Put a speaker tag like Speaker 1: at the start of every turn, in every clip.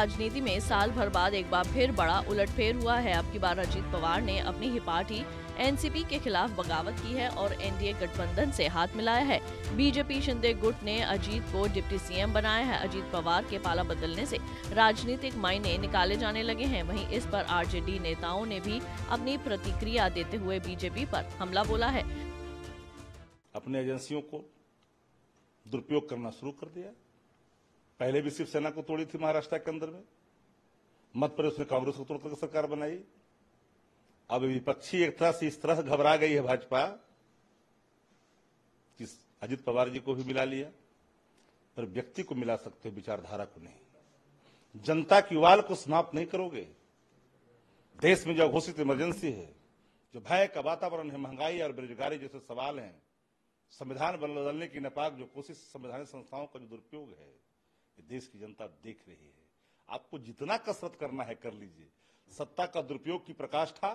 Speaker 1: राजनीति में साल भर बाद एक बार फिर बड़ा उलटफेर हुआ है। अब की बार अजीत पवार ने अपनी ही पार्टी एनसीपी के खिलाफ बगावत की है और एनडीए गठबंधन से हाथ मिलाया है। बीजेपी शिंदे गुट ने अजीत को डिप्टी सीएम बनाया है। अजीत पवार के पाला बदलने से राजनीतिक मायने निकाले जाने लगे हैं। वहीं इस पर आरजेडी नेताओं ने भी अपनी प्रतिक्रिया देते हुए बीजेपी पर हमला बोला है।
Speaker 2: अपने एजेंसियों को दुरुपयोग करना शुरू कर दिया। पहले भी शिवसेना को तोड़ी थी महाराष्ट्र के अंदर में, मध्य प्रदेश में कांग्रेस को तोड़ करके सरकार बनाई। अब विपक्षी एक तरह से इस तरह से घबरा गई है भाजपा कि अजित पवार जी को भी मिला लिया, पर व्यक्ति को मिला सकते हो, विचारधारा को नहीं। जनता की उबाल को समाप्त नहीं करोगे। देश में जो घोषित इमरजेंसी है, जो भय का वातावरण है, महंगाई और बेरोजगारी जैसे सवाल हैं, संविधान बदलने की नापाक जो कोशिश, संवैधानिक संस्थाओं का जो दुरुपयोग है, ये देश की जनता देख रही है। आपको जितना कसरत करना है कर लीजिए। सत्ता का दुरुपयोग की प्रकाष्ठा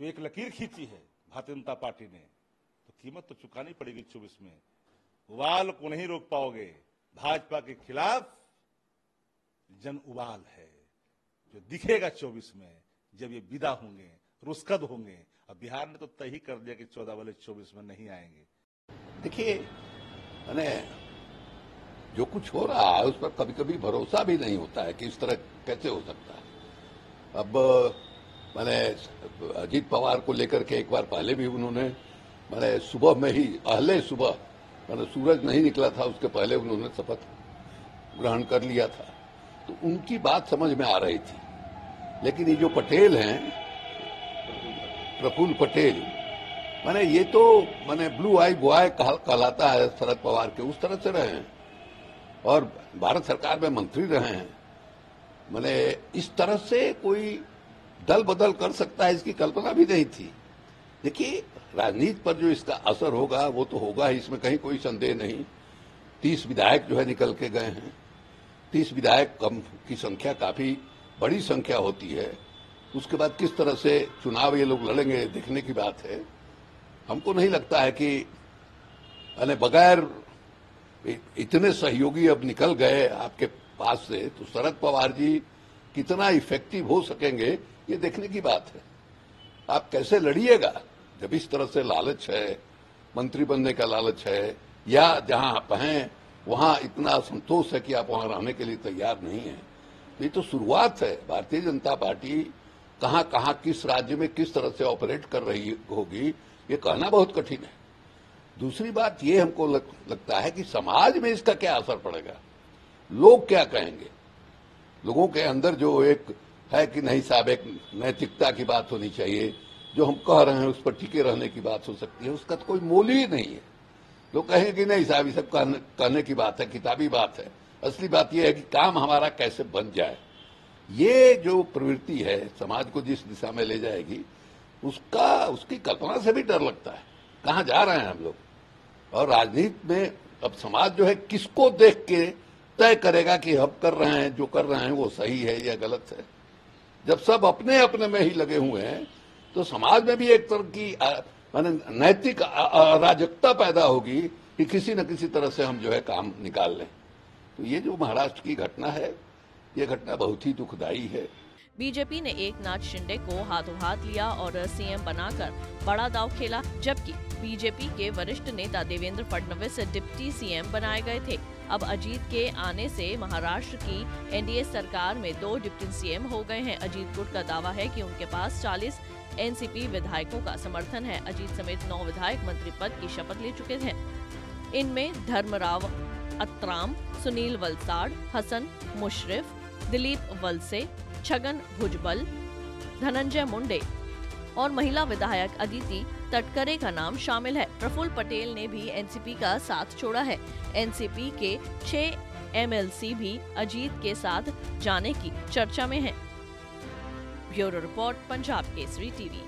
Speaker 2: जो एक लकीर खींची है भारतीय जनता पार्टी ने, तो कीमत तो चुकानी पड़ेगी 24 में। उबाल को नहीं रोक पाओगे। भाजपा के खिलाफ जन उबाल है जो दिखेगा 24 में, जब ये विदा होंगे, रुस्कद होंगे। अब बिहार ने तो तय ही कर दिया कि 14 वाले 24 में नहीं आएंगे।
Speaker 3: देखिए, मैंने जो कुछ हो रहा है उस पर कभी कभी भरोसा भी नहीं होता है कि इस तरह कैसे हो सकता है। अब मैंने अजीत पवार को लेकर के एक बार पहले भी उन्होंने, मैंने सुबह में ही, पहले सुबह, मैंने सूरज नहीं निकला था उसके पहले उन्होंने शपथ ग्रहण कर लिया था, तो उनकी बात समझ में आ रही थी। लेकिन ये जो पटेल हैं, प्रफुल्ल पटेल, मैंने ये तो मैंने ब्लू आई बॉय कहलाता है शरद पवार के, उस तरह से रहे हैं और भारत सरकार में मंत्री रहे हैं। मैंने इस तरह से कोई दल बदल कर सकता है इसकी कल्पना भी नहीं थी। देखिए, राजनीति पर जो इसका असर होगा वो तो होगा ही, इसमें कहीं कोई संदेह नहीं। 30 विधायक जो है निकल के गए हैं। 30 विधायक कम की संख्या काफी बड़ी संख्या होती है। उसके बाद किस तरह से चुनाव ये लोग लड़ेंगे देखने की बात है। हमको नहीं लगता है कि बगैर इतने सहयोगी अब निकल गए आपके पास से, तो शरद पवार जी कितना इफेक्टिव हो सकेंगे ये देखने की बात है। आप कैसे लड़िएगा जब इस तरह से लालच है, मंत्री बनने का लालच है, या जहां आप हैं वहां इतना असंतोष है कि आप वहां रहने के लिए तैयार नहीं है। ये तो शुरुआत है। भारतीय जनता पार्टी कहां कहां किस राज्य में किस तरह से ऑपरेट कर रही होगी ये कहना बहुत कठिन है। दूसरी बात ये हमको लगता है कि समाज में इसका क्या असर पड़ेगा, लोग क्या कहेंगे। लोगों के अंदर जो एक है कि नहीं साहब, एक नैतिकता की बात होनी चाहिए, जो हम कह रहे हैं उस पर टिके रहने की बात हो सकती है, उसका तो कोई मोल ही नहीं है। लोग कहेंगे कि नहीं साहब, ये सब कहने की बात है, किताबी बात है। असली बात यह है कि काम हमारा कैसे बन जाए। ये जो प्रवृत्ति है समाज को जिस दिशा में ले जाएगी, उसकी कल्पना से भी डर लगता है। कहां जा रहे हैं हम लोग। और राजनीति में अब समाज जो है किसको देख के तय करेगा कि हम कर रहे हैं, जो कर रहे हैं वो सही है या गलत है। जब सब अपने अपने में ही लगे हुए हैं तो समाज में भी एक तरह की नैतिक अराजकता पैदा होगी कि किसी न किसी तरह से हम जो है काम निकाल लें। तो ये जो महाराष्ट्र की घटना है, ये घटना बहुत ही दुखदायी है।
Speaker 1: बीजेपी ने एकनाथ शिंदे को हाथों हाथ लिया और सीएम बनाकर बड़ा दांव खेला, जबकि बीजेपी के वरिष्ठ नेता देवेंद्र फडणवीस डिप्टी सीएम बनाए गए थे। अब अजीत के आने से महाराष्ट्र की एनडीए सरकार में 2 डिप्टी सीएम हो गए हैं। अजीत गुट का दावा है कि उनके पास 40 एनसीपी विधायकों का समर्थन है। अजीत समेत 9 विधायक मंत्री पद की शपथ ले चुके हैं। इनमें धर्मराव अत्राम, सुनील वलसाड़, हसन मुशर्रफ, दिलीप वलसे, छगन भुजबल, धनंजय मुंडे और महिला विधायक अदिति तटकरे का नाम शामिल है। प्रफुल्ल पटेल ने भी एनसीपी का साथ छोड़ा है। एनसीपी के 6 एमएलसी भी अजीत के साथ जाने की चर्चा में हैं। Bureau report, Punjab Kesari TV.